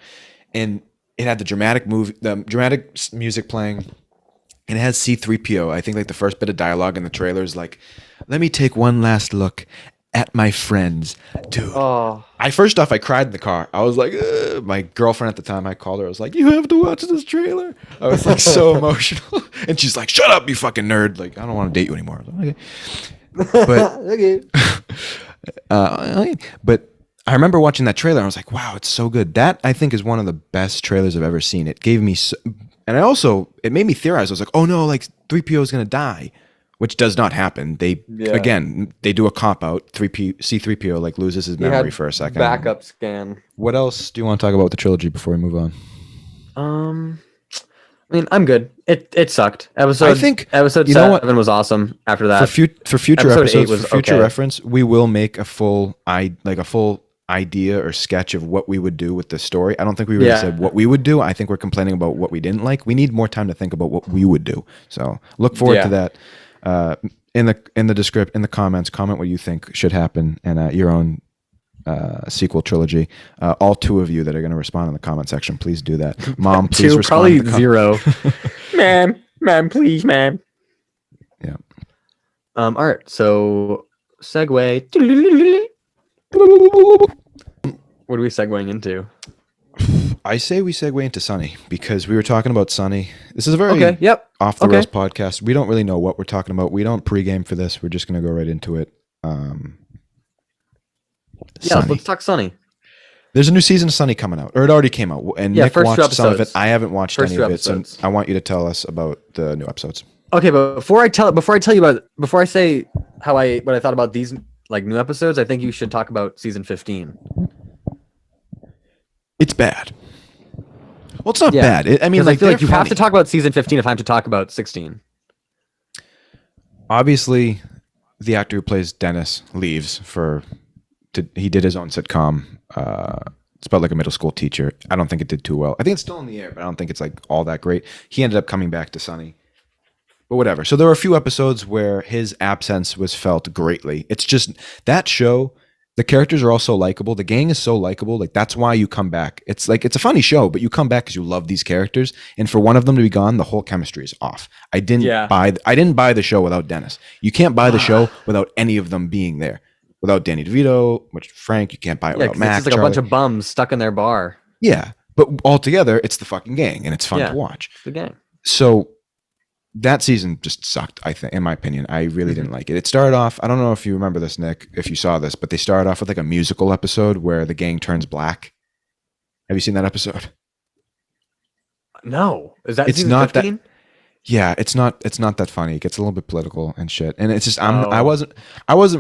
And it had the dramatic music playing, and it has C3PO. I think like the first bit of dialogue in the trailer is like, "Let me take one last look at my friends." Dude. Oh. First off, I cried in the car. I was like, ugh. My girlfriend at the time, I called her. I was like, "You have to watch this trailer." I was like so emotional. And she's like, "Shut up, you fucking nerd. Like, I don't want to date you anymore." I was like, okay. But I remember watching that trailer and I was like, wow, it's so good. That, I think, is one of the best trailers I've ever seen. It gave me it made me theorize. I was like, oh no, like 3PO is going to die, which does not happen. They do a cop out. C3PO like loses his memory for a second. Backup scan. What else do you want to talk about with the trilogy before we move on? I mean, I'm good. It sucked. Episode 7 was awesome. After that, for future episodes, for future okay. reference, we will make a full idea or sketch of what we would do with the story. I don't think we really said what we would do. I think we're complaining about what we didn't like. We need more time to think about what we would do. So look forward to that. In the comments, comment what you think should happen in your own sequel trilogy. All two of you that are going to respond in the comment section, please do that. Mom, please Two, respond. probably zero. ma'am, please, ma'am. Yeah. All right. So segue. What are we segueing into? I say we segue into Sunny because we were talking about Sunny. This is a very off the rails podcast. We don't really know what we're talking about. We don't pregame for this. We're just going to go right into it. Let's talk Sunny. There's a new season of Sunny coming out, or it already came out, and Nick watched some of it. I haven't watched any of it, so I want you to tell us about the new episodes. Okay, but before I say what I thought about these like new episodes, I think you should talk about season 15. It's bad. Well, it's not bad. I feel like you have to talk about season 15 if I have to talk about 16. Obviously, the actor who plays Dennis leaves he did his own sitcom. It's about like a middle school teacher. I don't think it did too well. I think it's still in the air, but I don't think it's like all that great. He ended up coming back to Sunny. But whatever. So there were a few episodes where his absence was felt greatly. It's just that show, the characters are all so likable. The gang is so likable. Like that's why you come back. It's like it's a funny show, but you come back because you love these characters. And for one of them to be gone, the whole chemistry is off. I didn't buy the show without Dennis. You can't buy the show without any of them being there. Without Danny DeVito, Frank, you can't buy it without Mac. It's like a bunch of bums stuck in their bar. Yeah, but all together, it's the fucking gang, and it's fun to watch. The gang. So that season just sucked, I think, in my opinion. I really didn't like it. It started off, I don't know if you remember this, Nick, if you saw this, but they started off with like a musical episode where the gang turns black. Have you seen that episode? No. Is that it's season not 15? That. Yeah, it's not that funny. It gets a little bit political and shit. And it's just I wasn't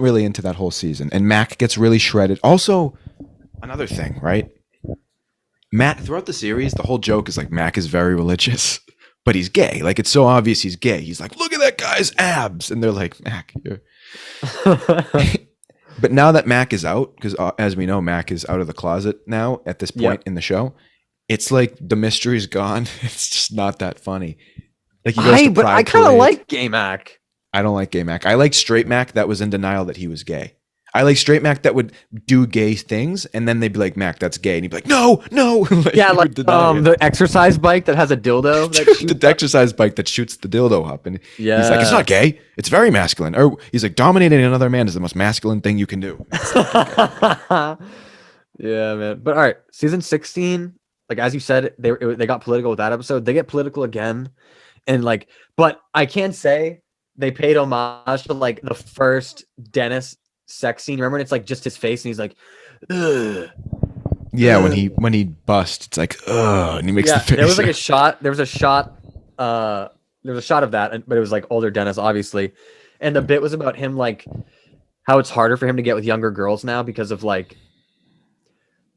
really into that whole season. And Mac gets really shredded. Also, another thing, right? Matt, throughout the series, the whole joke is like Mac is very religious, but he's gay. Like it's so obvious he's gay. He's like, look at that guy's abs. And they're like, Mac, you're But now that Mac is out, because as we know, Mac is out of the closet now at this point in the show, it's like the mystery's gone. It's just not that funny. Like I kind of like gay Mac. I don't like gay Mac. I like straight Mac that was in denial that he was gay. I like straight Mac that would do gay things, and then they'd be like, Mac, that's gay. And he'd be like, no. like the exercise bike that has a dildo. The exercise bike that shoots the dildo up. And he's like, it's not gay. It's very masculine. Or he's like, dominating another man is the most masculine thing you can do. Yeah, man. But all right, season 16, like as you said, they got political with that episode. They get political again. And like, but I can say they paid homage to like the first Dennis sex scene. Remember, it's like just his face, and he's like, ugh. Yeah, when he busts, it's like, ugh, and he makes the face. There was like a shot. There was a shot of that, but it was like older Dennis, obviously. And the bit was about him, like how it's harder for him to get with younger girls now because of like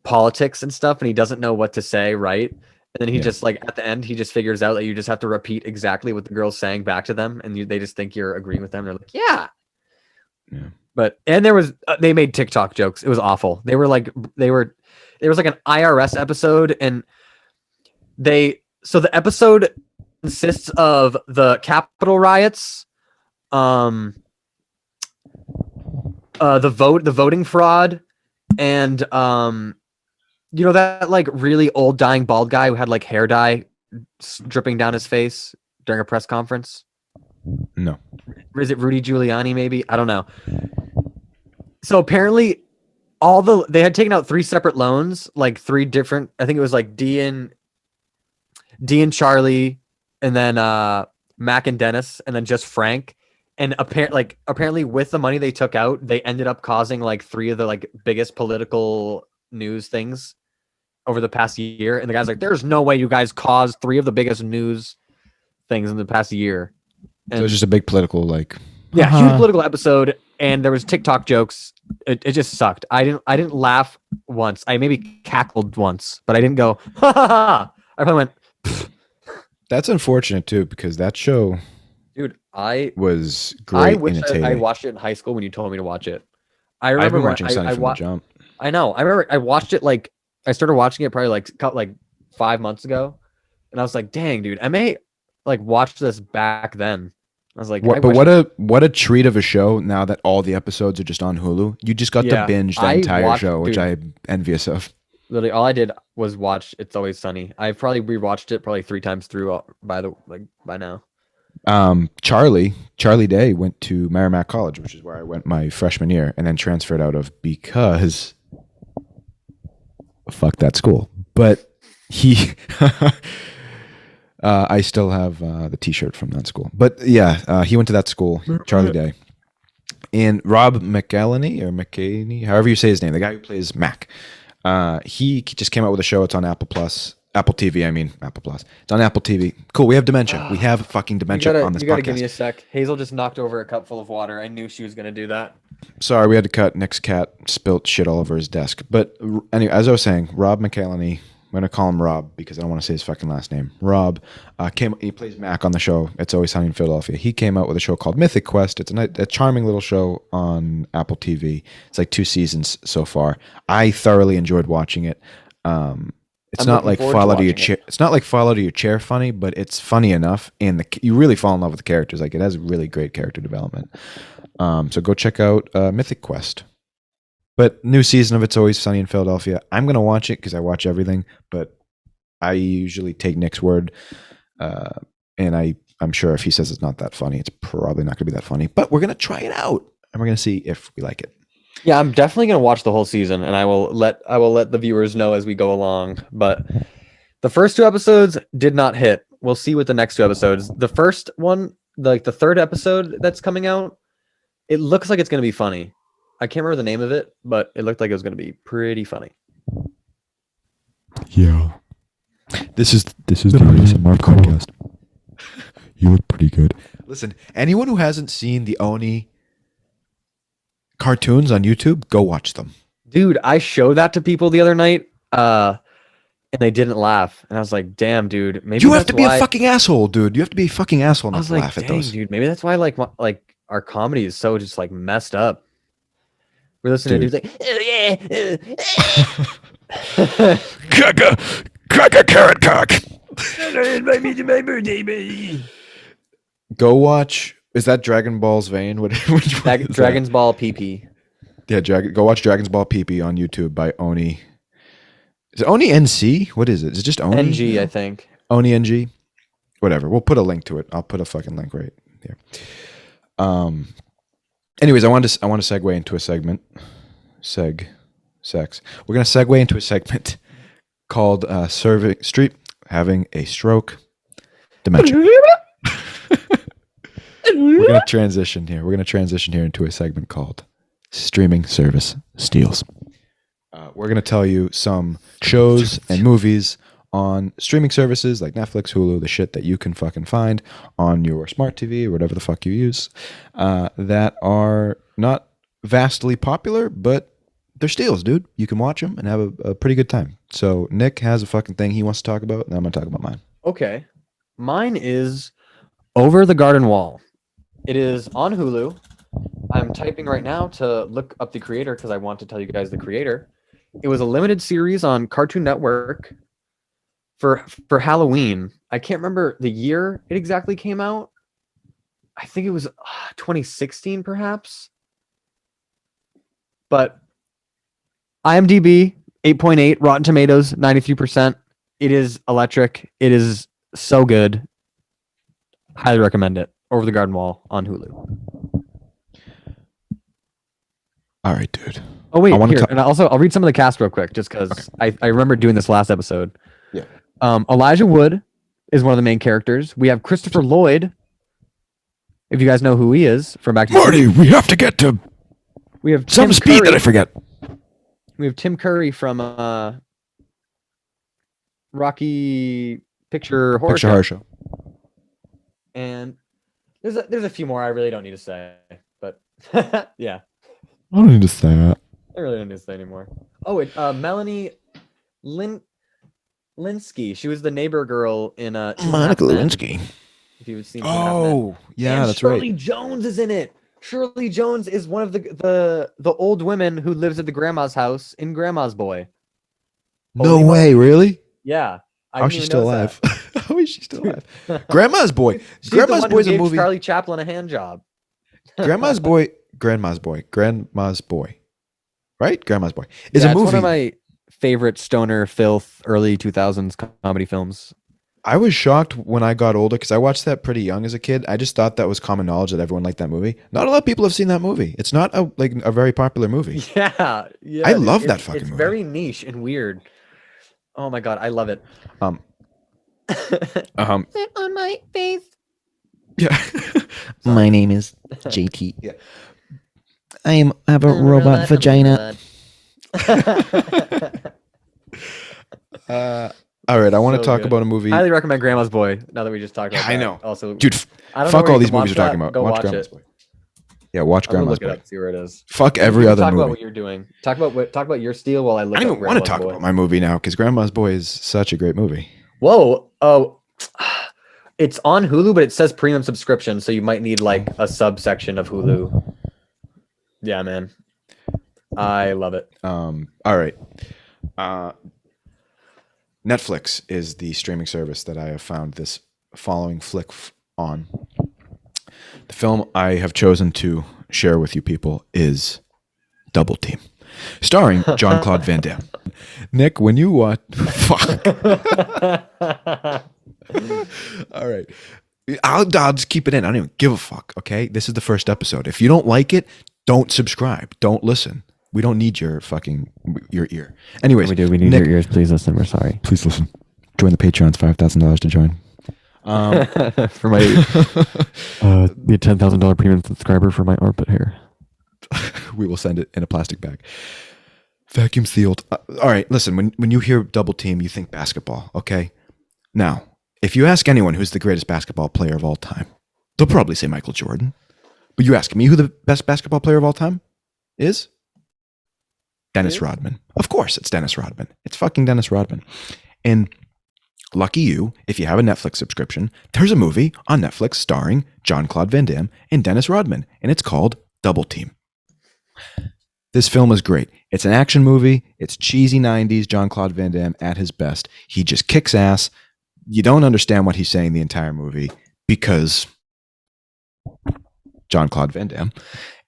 politics and stuff, and he doesn't know what to say, right? And then he just like at the end, he just figures out that you just have to repeat exactly what the girl's saying back to them, and they just think you're agreeing with them. They're like, yeah. But there was they made TikTok jokes. It was awful. There was like an IRS episode, and the episode consists of the Capitol riots, the voting fraud, and you know that like really old dying bald guy who had like hair dye dripping down his face during a press conference? No. Is it Rudy Giuliani maybe? I don't know. So apparently they had taken out 3 separate loans, like 3 different, I think it was like D and Charlie, and then Mac and Dennis, and then just Frank. And apparently with the money they took out, they ended up causing like 3 of the like biggest political news things over the past year. And the guy's like, there's no way you guys caused 3 of the biggest news things in the past year. And so it was just a big political huge political episode, and there was TikTok jokes. It just sucked. I didn't laugh once. I maybe cackled once, but I didn't go ha ha ha. I probably went pfft. That's unfortunate too, because that show, dude, was great. I watched it in high school when you told me to watch it. I remember watching Sunny from the jump. I know. I remember I watched it I started watching it probably like 5 months ago, and I was like, dang, dude, I may like watch this back then. I was like, What, but what a treat of a show now that all the episodes are just on Hulu. You just got to binge the entire show, which I'm envious of. Literally, all I did was watch It's Always Sunny. I've probably rewatched it probably 3 times through by now. Charlie Day went to Merrimack College, which is where I went my freshman year, and then transferred out of because fuck that school. But he, I still have the T-shirt from that school. But yeah, he went to that school, Charlie Day. And Rob McElhenney, however you say his name, the guy who plays Mac, he just came out with a show. It's on Apple TV. I mean, Apple Plus. It's on Apple TV. Cool. We have dementia. We have fucking dementia on this podcast. You gotta give me a sec. Hazel just knocked over a cup full of water. I knew she was gonna do that. Sorry, we had to cut. Nick's cat spilt shit all over his desk. But anyway, as I was saying, Rob McElhenney, I'm going to call him Rob because I don't want to say his fucking last name. Rob he plays Mac on the show. It's Always Sunny in Philadelphia. He came out with a show called Mythic Quest. It's a charming little show on Apple TV. It's like 2 seasons so far. I thoroughly enjoyed watching it. It's not like fall out of your chair. It's not like fall out of your chair funny, but it's funny enough, and you really fall in love with the characters. Like, it has really great character development. So go check out Mythic Quest. But new season of It's Always Sunny in Philadelphia. I'm gonna watch it because I watch everything, but I usually take Nick's word, and I'm sure if he says it's not that funny, it's probably not gonna be that funny. But we're gonna try it out, and we're gonna see if we like it. Yeah, I'm definitely gonna watch the whole season, and I will let the viewers know as we go along. But the first 2 episodes did not hit. We'll see with the next 2 episodes. The first one, like the 3rd episode that's coming out, it looks like it's gonna be funny. I can't remember the name of it, but it looked like it was gonna be pretty funny. Yeah. This is the ASMR podcast. You look pretty good. Listen, anyone who hasn't seen the Oni cartoons on YouTube, go watch them. Dude, I showed that to people the other night, and they didn't laugh. And I was like, damn, dude, maybe you have to be a fucking asshole, dude. You have to be a fucking asshole not to laugh at those. Dude, maybe that's why like our comedy is so just like messed up. We're listening to dudes like, crack a carrot cock. Invite me to my birthday, baby. Go watch. Is that Dragon Ball's vein? Dragon's Ball PP. Yeah, go watch Dragon's Ball PP on YouTube by Oni. Is it Oni NC? What is it? Is it just Oni? NG, I think. Oni NG? Whatever. We'll put a link to it. I'll put a fucking link right here. Anyways, I want to segue into a segment. Sex. We're going to segue into a segment called having a stroke. Dementia. We're going to transition here. We're going to transition here into a segment called Streaming Service Steals. We're going to tell you some shows and movies on streaming services like Netflix, Hulu, the shit that you can fucking find on your smart TV or whatever the fuck you use, that are not vastly popular, but they're steals, dude. You can watch them and have a pretty good time. So Nick has a fucking thing he wants to talk about, and I'm going to talk about mine. Okay. Mine is Over the Garden Wall. It is on Hulu. I'm typing right now to look up the creator because I want to tell you guys the creator. It was a limited series on Cartoon Network for Halloween. I can't remember the year it exactly came out. I think it was 2016 perhaps. But IMDb 8.8, Rotten Tomatoes 93%. It is electric. It is so good. Highly recommend it. Over the Garden Wall on Hulu. All right, dude. Oh wait, and I'll read some of the cast real quick, just because I remember doing this last episode. Yeah. Elijah Wood is one of the main characters. We have Christopher Lloyd. If you guys know who he is from Back to Marty, we have to get to. We have some Tim speed Curry. that I forget. We have Tim Curry from Rocky Picture Horror Show. And there's a few more I really don't need to say, but yeah. I don't need to say that. I really don't need to say anymore. Oh, Melanie Linsky. She was the neighbor girl in Monica Lewinsky. If you've seen. Oh, yeah, and that's Shirley right. Jones is in it. Shirley Jones is one of the old women who lives at the grandma's house in Grandma's Boy. No way, really? Yeah. How's she still alive? How is she still alive? Grandma's Boy. She's Grandma's the one Boy is who a gave movie. Charlie Chaplin a hand job. Grandma's Boy. Grandma's Boy. Grandma's Boy. Right? Grandma's Boy is Yeah, a it's movie. one of my favorite stoner filth early 2000s comedy films. I was shocked when I got older because I watched that pretty young as a kid. I just thought that was common knowledge that everyone liked that movie. Not a lot of people have seen that movie. It's not a very popular movie. Yeah, I love that fucking it's movie. very niche and weird. Oh my god, I love it. Um, Sit on my face. yeah. My name is JT. Yeah. I have a robot vagina. All right, I want to So talk good. about a movie. Highly recommend Grandma's Boy. Now that we just talked about I that. know. Also, Dude, I don't know fuck where all you these can movies watch you're talking that. about. Go Watch watch Grandma's it. Boy. Yeah, watch I'm gonna Grandma's look it Boy. up. See where it is. Fuck You every can other talk about movie. what you're doing. Talk about your steal while I look I don't up even want to Grandma's talk Boy. about my movie now because Grandma's Boy is such a great movie. Whoa. Oh, it's on Hulu, but it says premium subscription, so you might need like a subsection of Hulu. Yeah, man. I love it. All right. Netflix is the streaming service that I have found this following flick on. The film I have chosen to share with you people is Double Team, starring Jean-Claude Van Damme. Nick, when you watch... Fuck. All right. I'll just keep it in. I don't even give a fuck, okay? This is the first episode. If you don't like it, don't subscribe. Don't listen. We don't need your ear. Anyways, We do. We need Nick, your ears. Please listen. We're sorry. please listen. Join the Patreon. It's $5,000 to join. For my the $10,000 premium subscriber for my armpit hair. We will send it in a plastic bag. Vacuum sealed. All right, listen, when you hear Double Team, you think basketball, okay? Now, if you ask anyone who's the greatest basketball player of all time, they'll probably say Michael Jordan. But you ask me who the best basketball player of all time is? Dennis Rodman. Of course, it's Dennis Rodman. It's fucking Dennis Rodman. And lucky you, if you have a Netflix subscription, there's a movie on Netflix starring Jean-Claude Van Damme and Dennis Rodman, and it's called Double Team. This film is great. It's an action movie. It's cheesy 90s Jean-Claude Van Damme at his best. He just kicks ass. You don't understand what he's saying the entire movie because Jean-Claude Van Damme.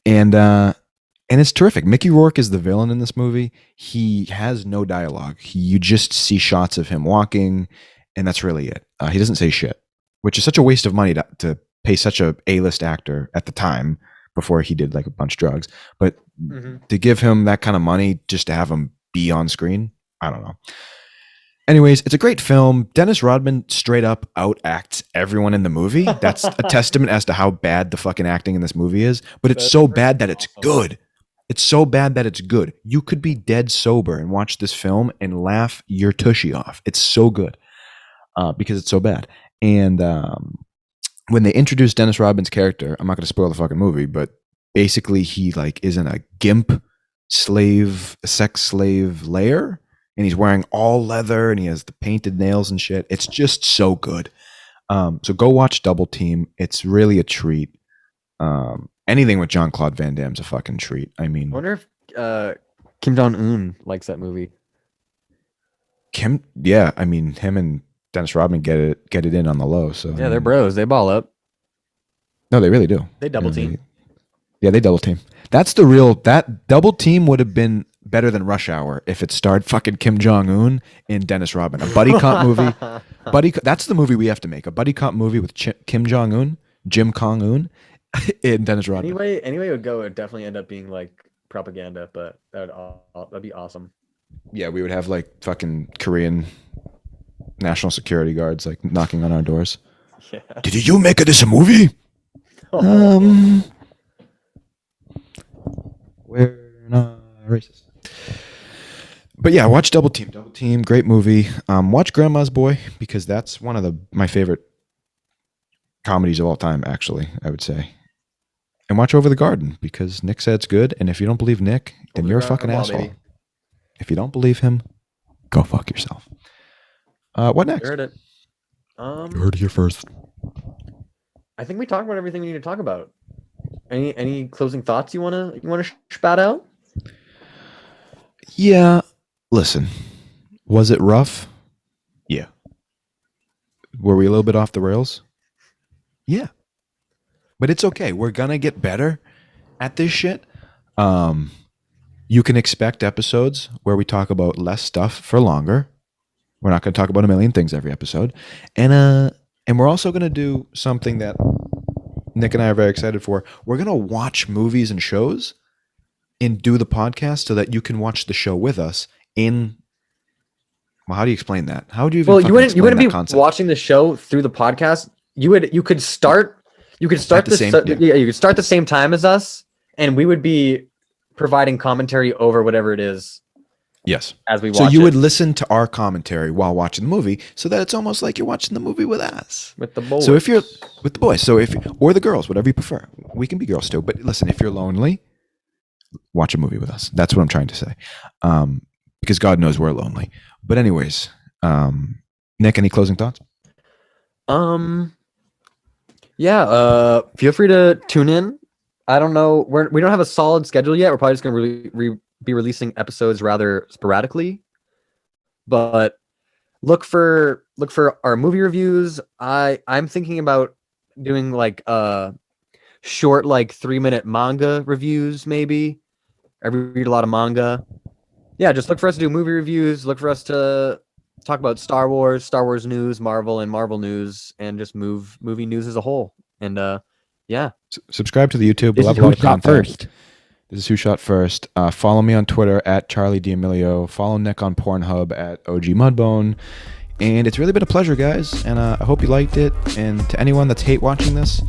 And it's terrific. Mickey Rourke is the villain in this movie. He has no dialogue. You just see shots of him walking, and that's really it. He doesn't say shit, which is such a waste of money to pay such a A-list actor at the time before he did like a bunch of drugs. But to give him that kind of money just to have him be on screen, I don't know. Anyways, it's a great film. Dennis Rodman straight up outacts everyone in the movie. That's a testament as to how bad the fucking acting in this movie is. But it's so bad that it's good. It's so bad that it's good. You could be dead sober and watch this film and laugh your tushy off. It's so good because it's so bad. And when they introduced Dennis Rodman's character, I'm not going to spoil the fucking movie, but basically he like is in a gimp slave, a sex slave lair, and he's wearing all leather and he has the painted nails and shit. It's just so good. So go watch Double Team. It's really a treat. Anything with Jean-Claude Van Damme's a fucking treat. I mean, I wonder if Kim Jong-un likes that movie. Yeah, I mean, him and Dennis Rodman get it in on the low. So Yeah, they're bros. They ball up. No, they really do. They double team. They double team. That Double Team would have been better than Rush Hour if it starred fucking Kim Jong-un and Dennis Rodman. A buddy cop movie. That's the movie we have to make. A buddy cop movie with Kim Jong-un, Jim Kong-un, and Dennis Rodman. Anyway, it would go. It would definitely end up being like propaganda, but that'd be awesome. Yeah, we would have like fucking Korean national security guards like knocking on our doors. Yeah. Did you make this a movie? We're not racist. But yeah, watch Double Team. Double Team, great movie. Watch Grandma's Boy because that's one of my favorite comedies of all time, actually, I would say. And watch Over the Garden because Nick said it's good. And if you don't believe Nick, then you're a fucking asshole. Baby. If you don't believe him, go fuck yourself. What next? You heard it. You heard it here first. I think we talked about everything we need to talk about. Any closing thoughts you wanna spout out? Yeah. Listen, was it rough? Yeah. Were we a little bit off the rails? Yeah. But it's okay. We're going to get better at this shit. You can expect episodes where we talk about less stuff for longer. We're not going to talk about a million things every episode. And we're also going to do something that Nick and I are very excited for. We're going to watch movies and shows and do the podcast so that you can watch the show with us in. Well, how do you explain that? How would you even? Well, you wouldn't explain be that concept? watching the show through the podcast. You could start At the same- yeah. you could start the same time as us, and we would be providing commentary over whatever it is Yes. as we watch. So you it would listen to our commentary while watching the movie, so that it's almost like you're watching the movie with us. with the boys. So if you're with the boys, or the girls, whatever you prefer, we can be girls too. But listen, if you're lonely, watch a movie with us. That's what I'm trying to say. Because God knows we're lonely. But anyways, Nick, any closing thoughts? Yeah, feel free to tune in. I don't know, we don't have a solid schedule yet. We're probably just going to be releasing episodes rather sporadically. But look for our movie reviews. I'm thinking about doing like short, like 3-minute manga reviews maybe. I read a lot of manga. Yeah, just look for us to do movie reviews. Look for us to talk about Star Wars news, Marvel and Marvel news, and just movie news as a whole. And yeah. Subscribe to the YouTube. This We'll is have a lot who of shot content. first. This is Who Shot First. Follow me on Twitter at Charlie D'Amelio. Follow Nick on Pornhub at OG Mudbone. And it's really been a pleasure, guys. And I hope you liked it. And to anyone that's hate watching this,